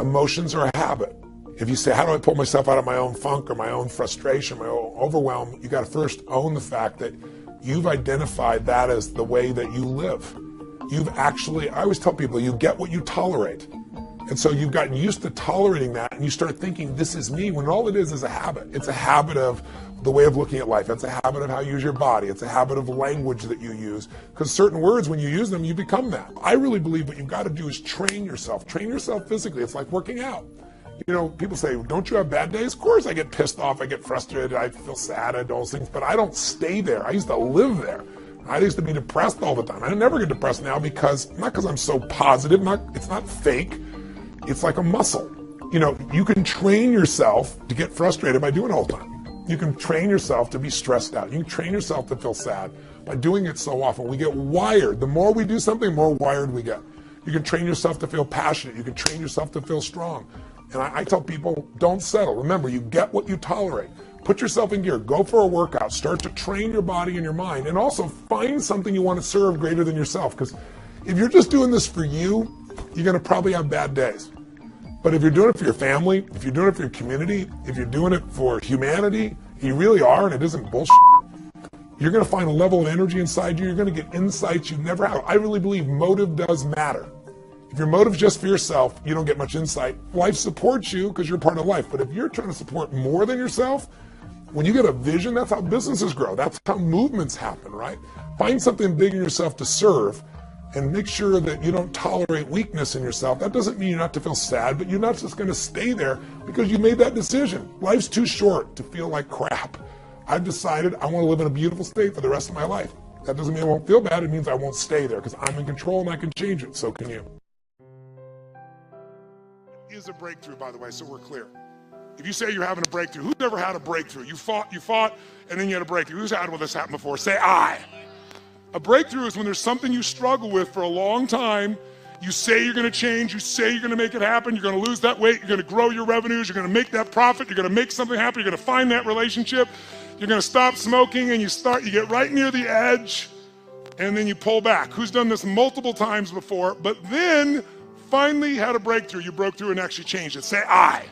Emotions are a habit. If you say, how do I pull myself out of my own funk or my own frustration, my own overwhelm, you got to first own the fact that you've identified that as the way that you live. You've actually, I always tell people, you get what you tolerate. And so you've gotten used to tolerating that, and you start thinking, this is me, when all it is a habit. It's a habit of the way of looking at life. It's a habit of how you use your body. It's a habit of language that you use. Because certain words, when you use them, you become that. I really believe what you've got to do is train yourself. Train yourself physically. It's like working out. You know, people say, don't you have bad days? Of course I get pissed off, I get frustrated, I feel sad, I do all those things, but I don't stay there. I used to live there. I used to be depressed all the time. I never get depressed now because, not because I'm so positive, it's not fake. It's like a muscle. You know, you can train yourself to get frustrated by doing it all the time. You can train yourself to be stressed out. You can train yourself to feel sad by doing it so often. We get wired. The more we do something, the more wired we get. You can train yourself to feel passionate. You can train yourself to feel strong. And I tell people, don't settle. Remember, you get what you tolerate. Put yourself in gear. Go for a workout. Start to train your body and your mind. And also find something you want to serve greater than yourself. Because if you're just doing this for you, you're going to probably have bad days. But if you're doing it for your family, if you're doing it for your community, if you're doing it for humanity, you really are, and it isn't bullshit, you're going to find a level of energy inside you. You're going to get insights you never have. I really believe motive does matter. If your motive's just for yourself, you don't get much insight. Life supports you because you're part of life. But if you're trying to support more than yourself, when you get a vision, that's how businesses grow. That's how movements happen, right? Find something big in yourself to serve and make sure that you don't tolerate weakness in yourself. That doesn't mean you're not to feel sad, but you're not just going to stay there because you made that decision. Life's too short to feel like crap. I've decided I want to live in a beautiful state for the rest of my life. That doesn't mean I won't feel bad. It means I won't stay there because I'm in control and I can change it. So can you. Is a breakthrough, by the way, so we're clear. If you say you're having a breakthrough, who's ever had a breakthrough? You fought, and then you had a breakthrough. Who's had this happen before? Say I. A breakthrough is when there's something you struggle with for a long time. You say you're going to change. You say you're going to make it happen. You're going to lose that weight. You're going to grow your revenues. You're going to make that profit. You're going to make something happen. You're going to find that relationship. You're going to stop smoking, and you get right near the edge, and then you pull back. Who's done this multiple times before? But then finally had a breakthrough. You broke through and actually changed it. Say I.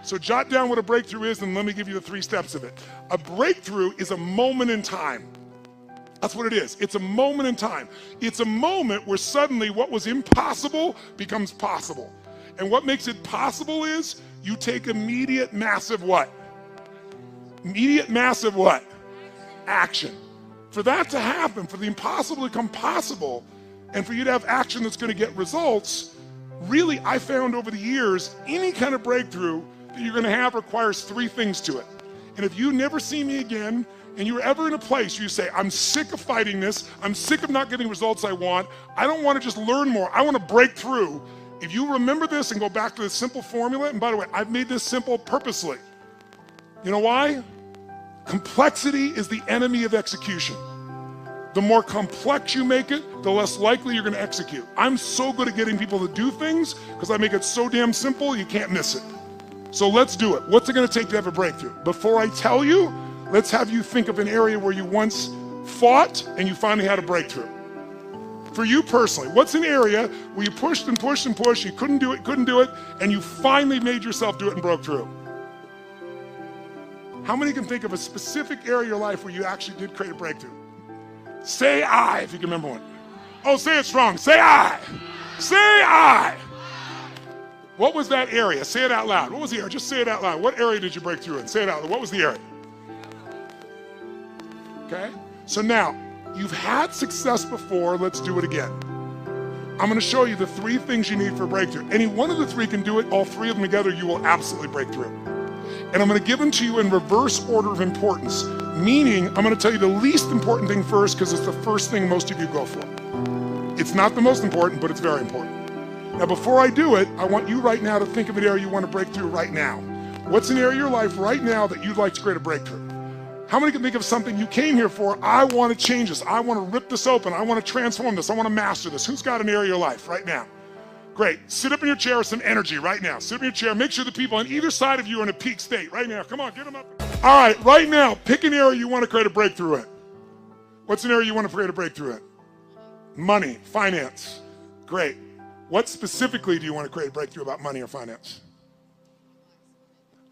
So jot down what a breakthrough is, and let me give you the 3 steps of it. A breakthrough is a moment in time. That's what it is. It's a moment in time. It's a moment where suddenly what was impossible becomes possible. And what makes it possible is you take immediate massive what? Immediate massive what? Action. For that to happen, for the impossible to become possible, and for you to have action that's going to get results, really, I found over the years, any kind of breakthrough that you're going to have requires 3 things to it. And if you never see me again, and you're ever in a place where you say, I'm sick of fighting this, I'm sick of not getting results I want, I don't want to just learn more, I want to break through. If you remember this and go back to this simple formula, and by the way, I've made this simple purposely. You know why? Complexity is the enemy of execution. The more complex you make it, the less likely you're going to execute. I'm so good at getting people to do things because I make it so damn simple, you can't miss it. So let's do it. What's it going to take to have a breakthrough? Before I tell you, let's have you think of an area where you once fought and you finally had a breakthrough. For you personally, what's an area where you pushed and pushed and pushed, you couldn't do it, and you finally made yourself do it and broke through? How many can think of a specific area of your life where you actually did create a breakthrough? Say I, if you can remember one. Oh, say it strong. Say I. Say I. What was that area? Say it out loud. What was the area? Just say it out loud. What area did you break through in? Say it out loud. What was the area? Okay? So now, you've had success before. Let's do it again. I'm going to show you the 3 things you need for a breakthrough. Any one of the 3 can do it. All 3 of them together, you will absolutely break through. And I'm going to give them to you in reverse order of importance. Meaning, I'm going to tell you the least important thing first because it's the first thing most of you go for. It's not the most important, but it's very important. Now, before I do it, I want you right now to think of an area you want to break through right now. What's an area of your life right now that you'd like to create a breakthrough? How many can think of something you came here for? I want to change this. I want to rip this open. I want to transform this. I want to master this. Who's got an area of your life right now? Great. Sit up in your chair with some energy right now. Sit up in your chair. Make sure the people on either side of you are in a peak state right now. Come on, get them up. All right, right now, pick an area you want to create a breakthrough in. What's an area you want to create a breakthrough in? Money, finance. Great. What specifically do you want to create a breakthrough about money or finance?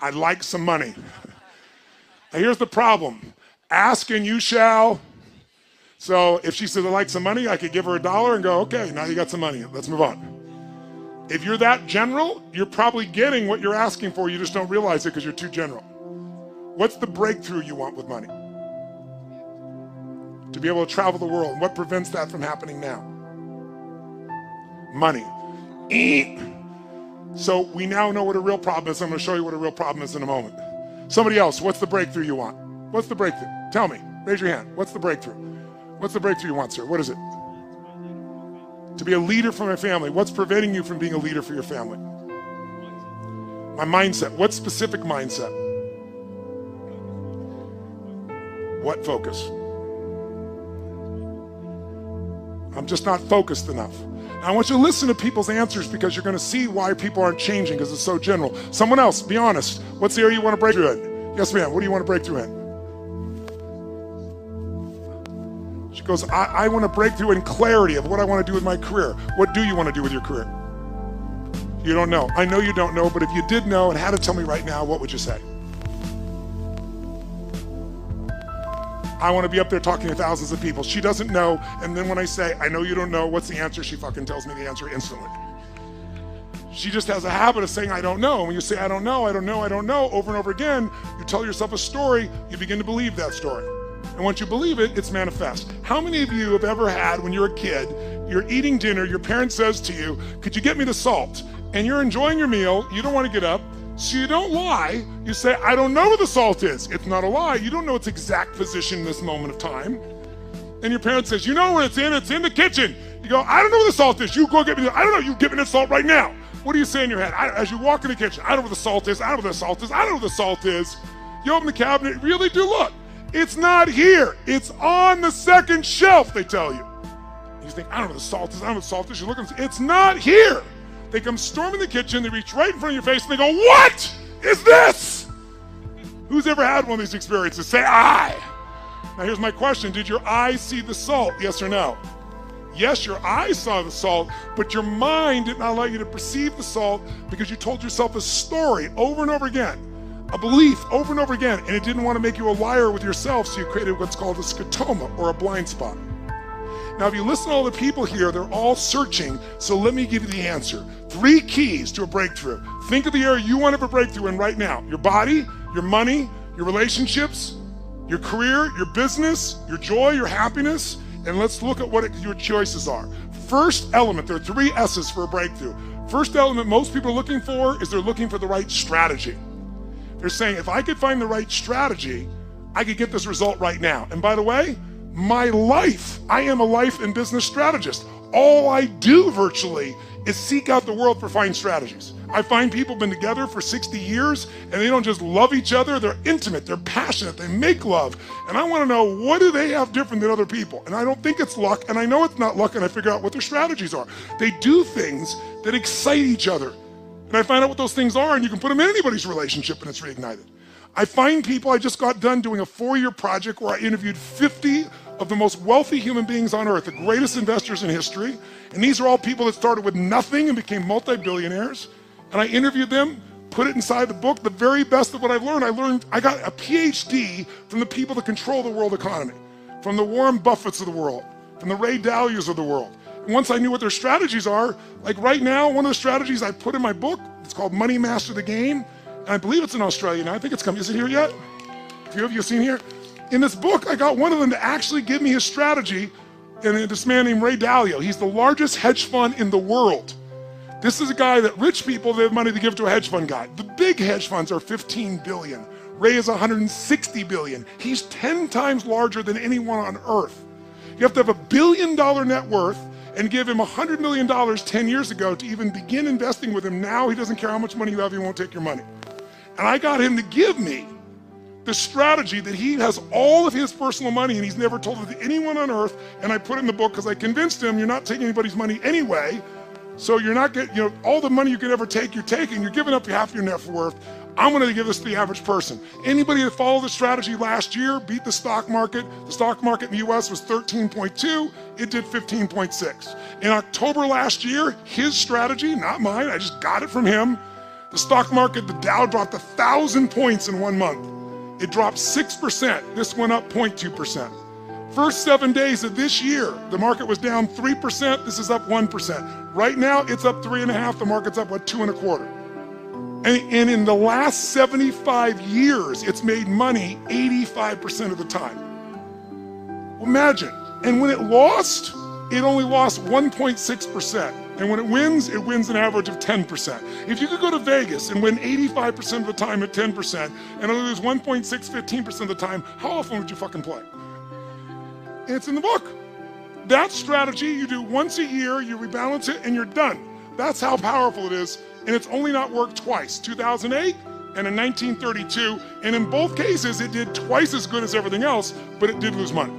I'd like some money. Now here's the problem. Ask and you shall. So if she says, I'd like some money, I could give her $1 and go, okay, now you got some money. Let's move on. If you're that general, you're probably getting what you're asking for. You just don't realize it because you're too general. What's the breakthrough you want with money? To be able to travel the world. What prevents that from happening now? Money. So we now know what a real problem is. I'm going to show you what a real problem is in a moment. Somebody else, what's the breakthrough you want? What's the breakthrough? Tell me. Raise your hand. What's the breakthrough? What's the breakthrough you want, sir? What is it? To be a leader for my family. What's preventing you from being a leader for your family? My mindset. What specific mindset? What focus? I'm just not focused enough. I want you to listen to people's answers because you're going to see why people aren't changing because it's so general. Someone else, be honest. What's the area you want to break through in? Yes, ma'am. What do you want to break through in? She goes, I want to break through in clarity of what I want to do with my career. What do you want to do with your career? You don't know. I know you don't know, but if you did know and had to tell me right now, what would you say? I want to be up there talking to thousands of people. She doesn't know, and then when I say, I know you don't know, what's the answer? She fucking tells me the answer instantly. She just has a habit of saying, I don't know. And when you say, I don't know, I don't know, I don't know, over and over again, you tell yourself a story, you begin to believe that story. And once you believe it, it's manifest. How many of you have ever had, when you're a kid, you're eating dinner, your parent says to you, could you get me the salt? And you're enjoying your meal, you don't want to get up, so you don't lie, you say, I don't know where the salt is. It's not a lie, you don't know its exact position in this moment of time. And your parent says, you know where it's in the kitchen. You go, I don't know where the salt is, you go get me, I don't know, you give me the salt right now. What do you say in your head? As you walk in the kitchen, I don't know where the salt is, I don't know where the salt is, I don't know where the salt is. You open the cabinet, really do look. It's not here, it's on the second shelf, they tell you. You think, I don't know where the salt is, I don't know where the salt is, you look and say, it's not here. They come storming the kitchen, they reach right in front of your face, and they go, what is this? Who's ever had one of these experiences? Say, I. Now here's my question, did your eyes see the salt, yes or no? Yes, your eyes saw the salt, but your mind did not allow you to perceive the salt because you told yourself a story over and over again, a belief over and over again, and it didn't want to make you a liar with yourself, so you created what's called a scotoma, or a blind spot. Now, if you listen to all the people here, they're all searching, so let me give you the answer. 3 keys to a breakthrough. Think of the area you want to have a breakthrough in right now. Your body, your money, your relationships, your career, your business, your joy, your happiness, and let's look at what your choices are. First element, there are 3 S's for a breakthrough. First element most people are looking for is they're looking for the right strategy. They're saying, if I could find the right strategy, I could get this result right now. And by the way, my life, I am a life and business strategist. All I do virtually is seek out the world for fine strategies. I find people have been together for 60 years and they don't just love each other, they're intimate, they're passionate, they make love. And I want to know, what do they have different than other people? And I don't think it's luck, and I know it's not luck, and I figure out what their strategies are. They do things that excite each other. And I find out what those things are, and you can put them in anybody's relationship and it's reignited. I find people, I just got done doing a 4-year project where I interviewed 50 of the most wealthy human beings on earth, the greatest investors in history. And these are all people that started with nothing and became multi-billionaires. And I interviewed them, put it inside the book, the very best of what I've learned. I got a PhD from the people that control the world economy, from the Warren Buffetts of the world, from the Ray Dalias of the world. And once I knew what their strategies are, like right now, one of the strategies I put in my book, it's called Money Master the Game. And I believe it's in Australia now. I think it's coming. Is it here yet? A few of you seen here? In this book, I got one of them to actually give me his strategy, and this man named Ray Dalio. He's the largest hedge fund in the world. This is a guy that rich people, they have money to give to a hedge fund guy. The big hedge funds are 15 billion. Ray is 160 billion. He's 10 times larger than anyone on earth. You have to have $1 billion net worth and give him $100 million 10 years ago to even begin investing with him. Now he doesn't care how much money you have, he won't take your money. And I got him to give me the strategy that he has all of his personal money and he's never told it to anyone on earth, and I put it in the book because I convinced him you're not taking anybody's money anyway, so you're not getting, all the money you could ever take, you're taking, you're giving up half your net worth. I'm going to give this to the average person. Anybody that followed the strategy last year beat the stock market. The stock market in the US was 13.2, it did 15.6. In October last year, his strategy, not mine, I just got it from him. The stock market, the Dow dropped 1,000 points in 1 month. It dropped 6%. This went up 0.2%. First 7 days of this year, the market was down 3%. This is up 1%. Right now, it's up 3.5%. The market's up, 2.25%. And in the last 75 years, it's made money 85% of the time. Well, imagine. And when it lost, it only lost 1.6%. And when it wins an average of 10%. If you could go to Vegas and win 85% of the time at 10% and lose 15% of the time, how often would you fucking play? And it's in the book. That strategy you do once a year, you rebalance it, and you're done. That's how powerful it is. And it's only not worked twice, 2008 and in 1932. And in both cases, it did twice as good as everything else, but it did lose money.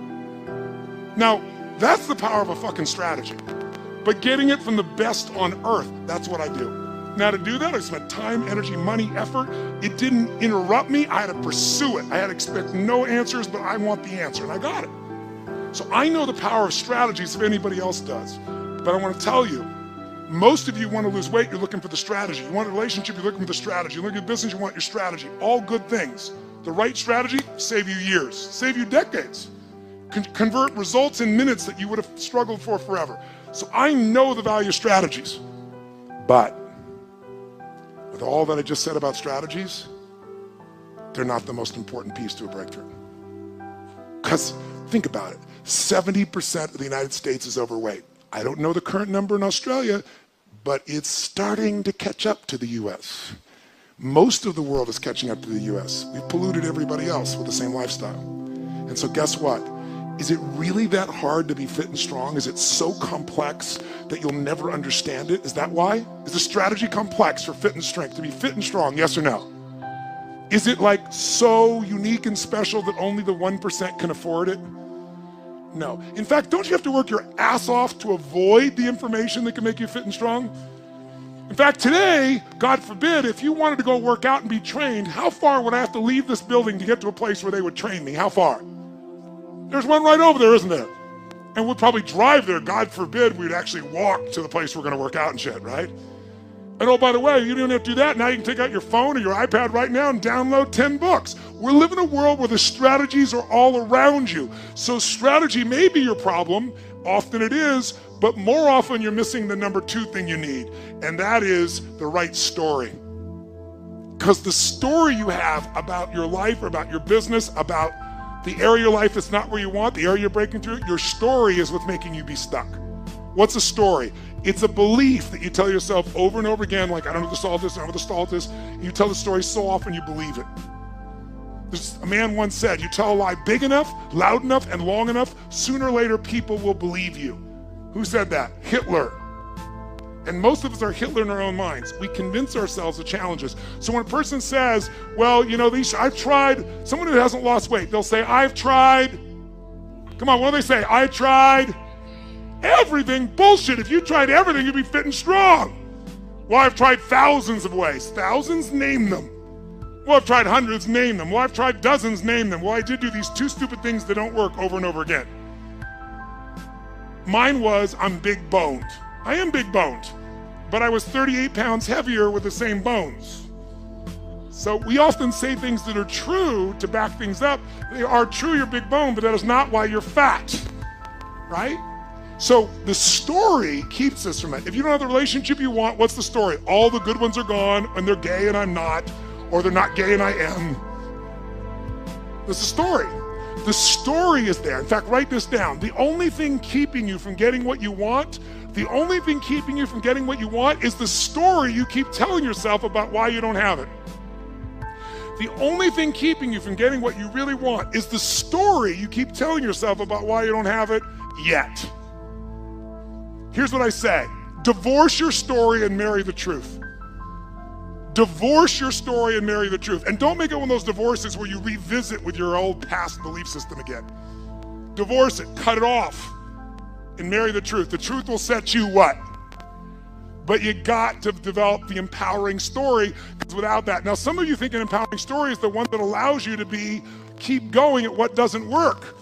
Now, that's the power of a fucking strategy. But getting it from the best on earth, that's what I do. Now to do that, I spent time, energy, money, effort. It didn't interrupt me. I had to pursue it. I had to expect no answers, but I want the answer, and I got it. So I know the power of strategies if anybody else does. But I want to tell you, most of you want to lose weight, you're looking for the strategy. You want a relationship, you're looking for the strategy. You look at business, you want your strategy. All good things. The right strategy, save you years, save you decades. Convert results in minutes that you would have struggled for forever. So I know the value of strategies. But with all that I just said about strategies, they're not the most important piece to a breakthrough. Because think about it, 70% of the United States is overweight. I don't know the current number in Australia, but it's starting to catch up to the US. Most of the world is catching up to the US. We've polluted everybody else with the same lifestyle. And so guess what? Is it really that hard to be fit and strong? Is it so complex that you'll never understand it? Is that why? Is the strategy complex for fit and strength, to be fit and strong, yes or no? Is it like so unique and special that only the 1% can afford it? No. In fact, don't you have to work your ass off to avoid the information that can make you fit and strong? In fact, today, God forbid, if you wanted to go work out and be trained, how far would I have to leave this building to get to a place where they would train me? How far? There's one right over there, isn't there? And we'd probably drive there. God forbid we'd actually walk to the place we're going to work out and shit, right? And oh, by the way, you don't have to do that. Now you can take out your phone or your iPad right now and download 10 books. We're living in a world where the strategies are all around you. So strategy may be your problem. Often it is, but more often you're missing the number 2 thing you need. And that is the right story. Because the story you have about your life, or about your business, about the area of your life that's not where you want, the area you're breaking through, your story is what's making you be stuck. What's a story? It's a belief that you tell yourself over and over again, like, I don't have to solve this, I don't have to solve this. You tell the story so often you believe it. A man once said, you tell a lie big enough, loud enough, and long enough, sooner or later people will believe you. Who said that? Hitler. And most of us are Hitler in our own minds. We convince ourselves of challenges. So when a person says, well, you know, I've tried, someone who hasn't lost weight, they'll say, I've tried. Come on, what do they say? I tried everything. Bullshit. If you tried everything, you'd be fit and strong. Well, I've tried thousands of ways. Thousands? Name them. Well, I've tried hundreds. Name them. Well, I've tried dozens. Name them. Well, I did do these 2 stupid things that don't work over and over again. Mine was, I'm big boned. I am big boned, but I was 38 pounds heavier with the same bones. So we often say things that are true to back things up. They are true, you're big boned, but that is not why you're fat, right? So the story keeps us from it. If you don't have the relationship you want, what's the story? All the good ones are gone, and they're gay and I'm not, or they're not gay and I am. That's the story. The story is there. In fact, write this down. The only thing keeping you from getting what you want, the only thing keeping you from getting what you want is the story you keep telling yourself about why you don't have it. The only thing keeping you from getting what you really want is the story you keep telling yourself about why you don't have it yet. Here's what I say. Divorce your story and marry the truth. Divorce your story and marry the truth. And don't make it one of those divorces where you revisit with your old past belief system again. Divorce it, cut it off, and marry the truth. The truth will set you what? But you got to develop the empowering story, because without that, now some of you think an empowering story is the one that allows you to keep going at what doesn't work.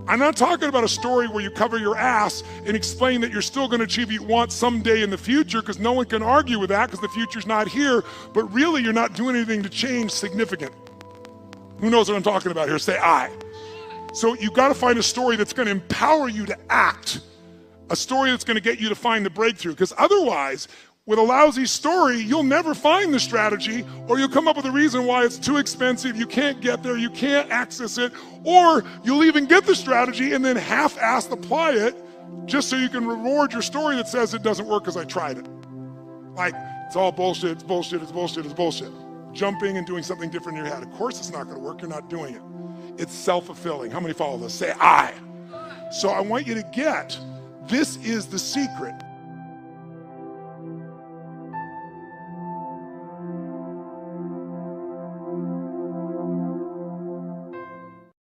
I'm not talking about a story where you cover your ass and explain that you're still going to achieve what you want someday in the future, because no one can argue with that because the future's not here, but really you're not doing anything to change significant. Who knows what I'm talking about here? Say I. So you got to find a story that's going to empower you to act, a story that's going to get you to find the breakthrough, because otherwise, with a lousy story, you'll never find the strategy, or you'll come up with a reason why it's too expensive, you can't get there, you can't access it, or you'll even get the strategy and then half-assed apply it just so you can reward your story that says it doesn't work because I tried it. Like, it's all bullshit, it's bullshit, it's bullshit, it's bullshit. Jumping and doing something different in your head. Of course it's not going to work, you're not doing it. It's self-fulfilling. How many follow this? Say I. So I want you to get, this is the secret.